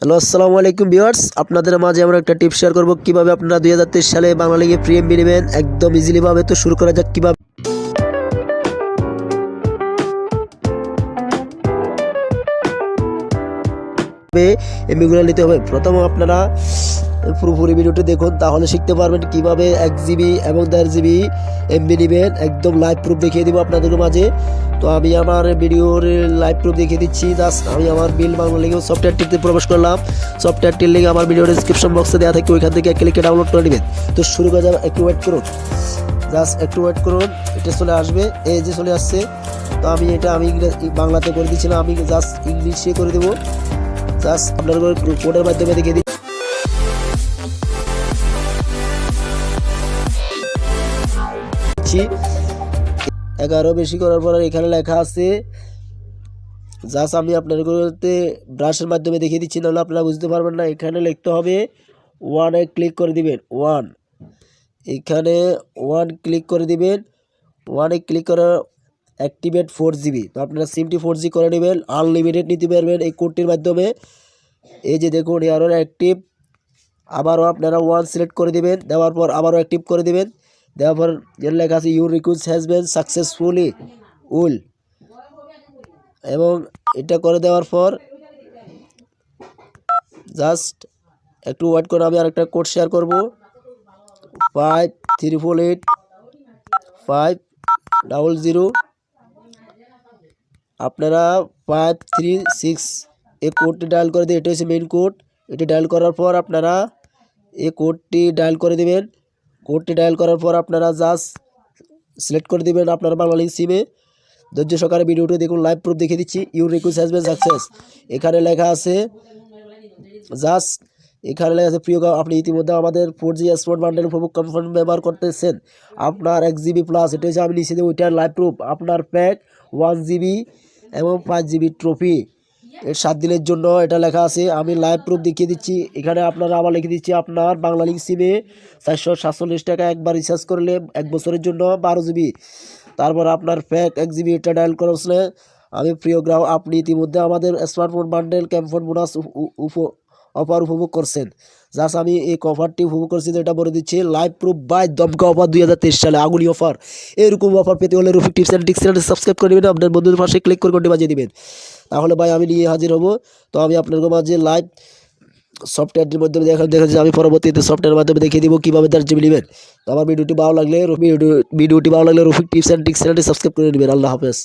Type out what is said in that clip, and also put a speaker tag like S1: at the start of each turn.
S1: Hello আসসালামু আলাইকুম viewers, আপনাদের মাঝে আমরা একটা টিপ শেয়ার করব কিভাবে আপনারা 2023 সালে বাংলা লিগে ফ্রি এমবি নেবেন একদম ইজিলি ভাবে। তো শুরু করা যাক কিভাবে এমবিগুলো নিতে হবে। প্রথম আপনারা পুরোপুরি ভিডিওটি দেখুন, তাহলে শিখতে পারবেন কিভাবে 1 GB এবং 1.5 GB এমবি নেবেন। একদম লাইভ প্রুফ দেখিয়ে দিব আপনাদের মাঝে। তো আমি আমার ভিডিওর লাইভ প্রুফ দেখিয়ে দিচ্ছি। জাস্ট আমি আমার বিল বাংলা লিগে সফটওয়্যারটিতে প্রবেশ করলাম। সফটওয়্যারটির লিঙ্ক আমার ভিডিওর ডিসক্রিপশন বক্সে দেওয়া থাকে, ওইখান থেকে ক্লিকে ডাউনলোড করে নেবেন। তো শুরু করা যাবে, একটু ওয়েট করুন, জাস্ট একটু ওয়েট করুন, এটা চলে আসবে। এই যে চলে আসছে। তো আমি বাংলাতে করে দিচ্ছিলাম, আমি জাস্ট ইংলিশে করে দেবো। জাস্ট আপনার কোডের মাধ্যমে দেখিয়ে দিচ্ছি। 11 বেশি করার পর এখানে লেখা আছে, জাস্ট আমি আপনাদেরকে ব্রাশের মাধ্যমে দেখিয়ে দিচ্ছি, নাহলে আপনারা বুঝতে পারবেন না। এখানে লিখতে হবে 1 ক্লিক করে দিবেন। 1 এখানে 1 ক্লিক করে দিবেন। 1 ক্লিক করে অ্যাক্টিভেট 4GB। তো আপনারা সিমটি 4G করে নেবেন, আনলিমিটেড নিতে পারবেন এই কোডটির মাধ্যমে। এই যে দেখুন এয়ারও অ্যাক্টিভ। আবারও আপনারা 1 সিলেক্ট করে দিবেন, দেওয়ার পর আবারও অ্যাক্টিভ করে দিবেন। দেওয়ার পর যেন লেখা আছে your request has been successfully উল, এবং এটা করে দেওয়ার পর জাস্ট একটু ওয়েট করে আমি আরেকটা কোড শেয়ার করব। 5348 500। আপনারা 536 এই কোডটি ডায়াল করে দিয়ে, এটা হচ্ছে মেইন কোড। এটি ডায়াল করার পর আপনারা এই কোডটি ডায়াল করে দিবেন। কোডটি ডায়াল করার পর আপনারা জাস্ট সিলেক্ট করে দিবেন আপনার বাংলালিং সিমে। ধৈর্য সহকারে ভিডিওটি দেখুন, লাইভ প্রুফ দেখিয়ে দিচ্ছি। Your request has bin success. এখানে লেখা আছে জাস্ট, এখানে লেখা আছে প্রিয়, আপনি ইতিমধ্যে আমাদের 4G স্মার্ট বান্ডেল উপভোগ কনফার্ম ব্যবহার করতেছেন। আপনার 1 GB প্লাস, এটা হচ্ছে আমি নিচে দেবো, ওইটার লাইভ প্রুফ। আপনার প্যাক 1 GB এবং 5 GB ট্রফি এর 7 দিনের জন্য এটা লেখা আছে। আমি লাইভ প্রুফ দেখিয়ে দিচ্ছি। এখানে আপনারা আবার লিখে দিচ্ছি, আপনার বাংলালিং সিমে 447 টাকা একবার রিচার্জ করলে 1 বছরের জন্য 12 GB। তারপর আপনার প্যাক 1 GB এটা ডায়াল করলে আমি প্রিয় গ্রাহক, আপনি ইতিমধ্যে আমাদের স্মার্টফোন বান্ডেল ক্যাম্পফোন বোনাস অফার উপভোগ করছেন। জাস্ট আমি এই অফারটি উপভোগ করছি, এটা বলে দিচ্ছি। লাইভ প্রুফ বাই দমকা অফার 2023 সালে আগুলি অফার। এরকম অফার পেতে হলে রফিক টিপস অ্যান্ড ট্রিক্স চ্যানেলটি সাবস্ক্রাইব করে নেবেন, আপনার বন্ধুদের পাশে ক্লিক করে ঘন্টি বাজিয়ে দিবেন, তাহলে ভাই আমি নিয়ে হাজির হব। তো আমি আপনার মাঝে লাইভ সফটওয়্যারটির মাধ্যমে দেখাচ্ছি। আমি পরবর্তীতে সফটওয়্যারের মাধ্যমে দেখিয়ে দিব কীভাবে 4 GB নেবেন। তো আমার ভিডিওটি ভালো লাগলে রফিক টিপস অ্যান্ড ট্রিক্স চ্যানেলটি সাবস্ক্রাইব করে নেবেন। আল্লাহ হাফেজ।